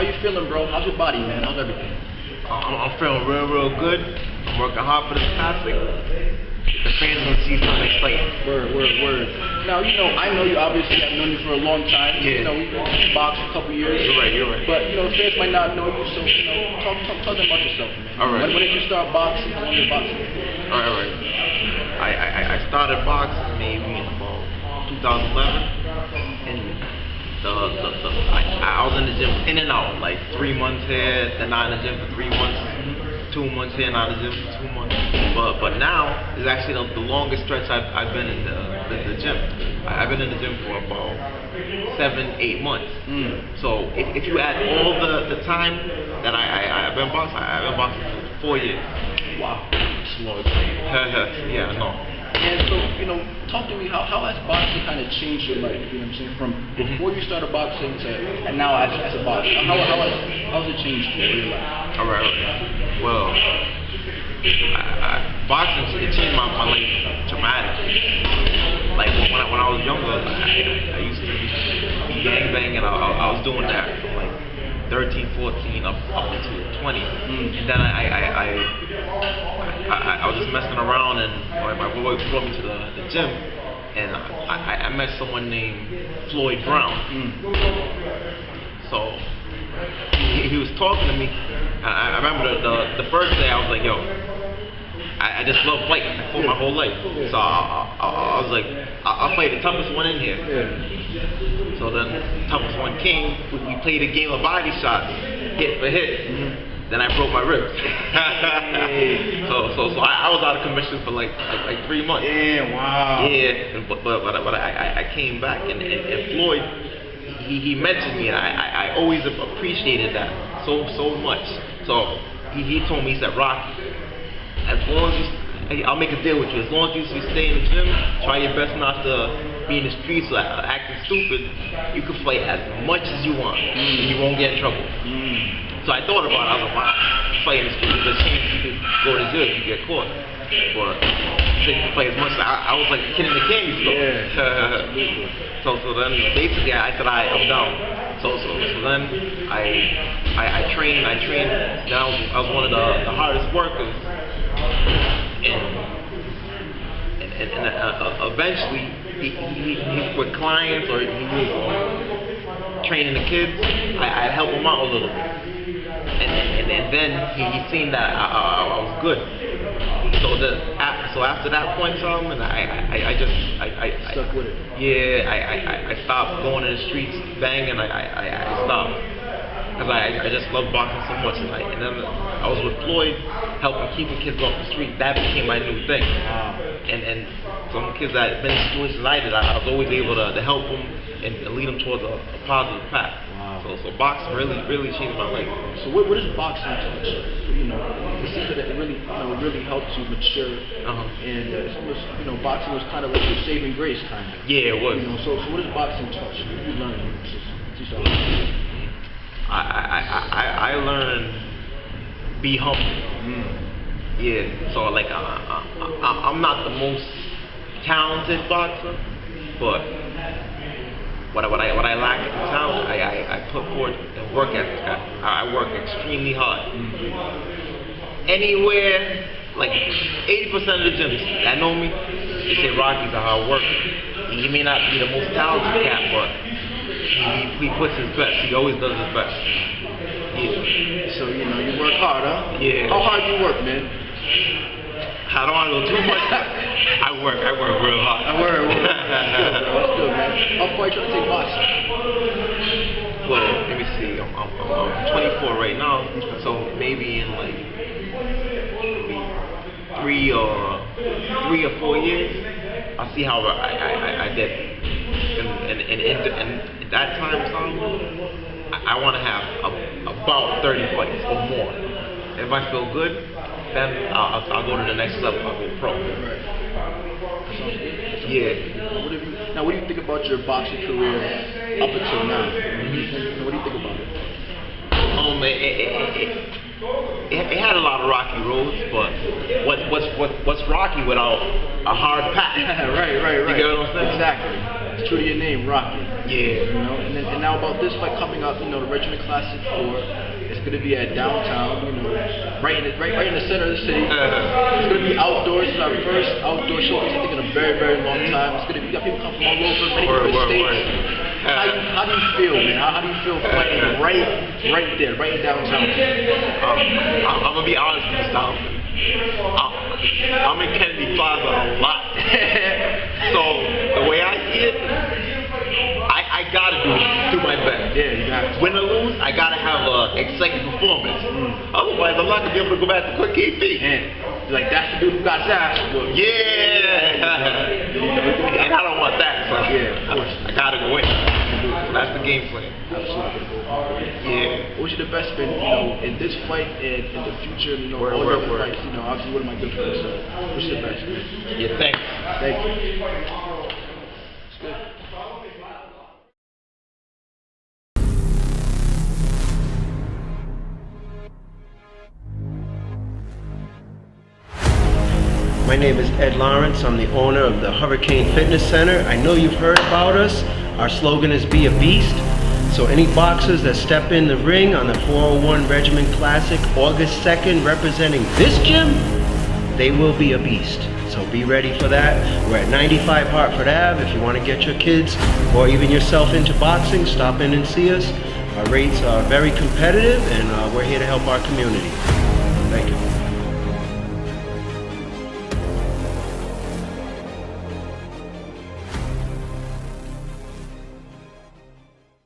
you feeling, bro? How's your body, man? How's everything? I'm feeling real good. I'm working hard for this classic. The fans gonna see something exciting. Word. Now, I know you obviously. I've known you for a long time. Yeah. We've boxed a couple years. You're right. But, fans might not know you, so, tell them about yourself, man. All right. When did you start boxing? How long did you boxing? All right. I started boxing maybe in about 2011, and I was in the gym in and out, like 3 months here, then not in the gym for 3 months, 2 months here, not in the gym for 2 months. But now is actually the longest stretch I've been in the gym. I've been in the gym for about 7-8 months. So if you add all the time that I've been boxing, I've been boxing for 4 years. Wow. Slow. Yeah, I know. And so, talk to me, how has boxing kind of changed your life, you know what I'm saying, from before you started boxing to and now as a boxer? How has it changed your life? All right. Well, boxing, it changed my life dramatically. Like, when I was younger, I used to be gangbanging, and I was doing that from like 13, 14 up until 20. And then I was just messing around, and my boy brought me to the gym, and I met someone named Floyd Brown. So he was talking to me. I remember the first day I was like, yo, I just love fighting. I fought my whole life. So I was like, I'll fight the toughest one in here. So then the toughest one came. We played a game of body shots, hit for hit. Then I broke my ribs. so I was out of commission for like 3 months. Yeah, wow. Yeah, but I came back, and Floyd, he mentioned me, and I always appreciated that so much. So he told me, he said, Rocky, as long as I'll make a deal with you. As long as you stay in the gym, try your best not to be in the streets or acting stupid, you can fight as much as you want, and you won't get in trouble. So I thought about it. I was like, wow, fighting the streets, there's a chance you could go to jail if you get caught. But so you can fight as much. I was like a kid in the candy store. So then basically I said, I'm down. So then I trained. Then I was one of the hardest workers. And eventually he with clients, or he was training the kids, I'd help him out a little bit. And then he seen that I was good. So after that point in time, and I stuck with it. Yeah, I stopped going in the streets banging. I stopped because I just love boxing so much. And then I was with Floyd, helping keeping kids off the street. That became my new thing. And some kids that had been in situations I did, I was always able to help them and lead them towards a positive path. So boxing really changed my life. So what does boxing touch? It seems that it really helped you mature. And boxing was kind of like your saving grace, kind of. Yeah, it was. So what does boxing touch? What did you learn? I learned be humble. Yeah. So like I'm not the most talented boxer, but what I lack in talent, I put forth and work ethic. I work extremely hard. Anywhere, like 80% of the gyms that know me, they say Rocky's a hard worker. He may not be the most talented cat, but he puts his best. He always does his best. Yeah. So you work hard, huh? Yeah. How hard do you work, man? I don't want to go too much. I work real hard. That's good, man. How far you trying to take boxing? Well, let me see. I'm 24 right now, so maybe in like maybe 3 or 4 years, I'll see how I did. And that time, I want to have about 30 fights or more. If I feel good, then I'll go to the next level. I'll go pro. Yeah. Now, what do you think about your boxing career up until now? What do you think about it? It had a lot of rocky roads, but what's rocky without a hard path? Right. You get what I'm saying? Exactly. It's true to your name, Rocky. Yeah. You know, and now about this fight coming up, you know, the R.E.G.I.M.E.N Classic 4. It's gonna be at downtown, you know, right in the center of the city. It's gonna be outdoors. It's our first outdoor showcase, I think, in a very, very long time. It's gonna be, you got people come from all over, many different states. How do you feel, man? How do you feel fighting right there, right in downtown? I'm gonna be honest with you, Sal. I'm in Kennedy Plaza a lot. So the way I see it, I gotta do my best. Yeah, you got to. Win or lose, I gotta have an exciting performance. Otherwise, I'm not gonna be able to go back to quick KP. And like that's the dude who got that. Yeah. And I don't want that. So yeah, of course. I gotta go win. That's the game plan. Absolutely. Yeah. Wish you the best, man. You know, in this fight and in the future, you know, all the other fights. You know, obviously one of my good friends. So wish you the best, man. Yeah. Thanks. Thank you. It's good. My name is Ed Lawrence. I'm the owner of the R.E.G.I.M.E.N Fitness Center. I know you've heard about us. Our slogan is Be a Beast. So any boxers that step in the ring on the 401 R.E.G.I.M.E.N Classic August 2nd representing this gym, they will be a beast. So be ready for that. We're at 95 Hartford Ave. If you want to get your kids or even yourself into boxing, stop in and see us. Our rates are very competitive and we're here to help our community. Thank you.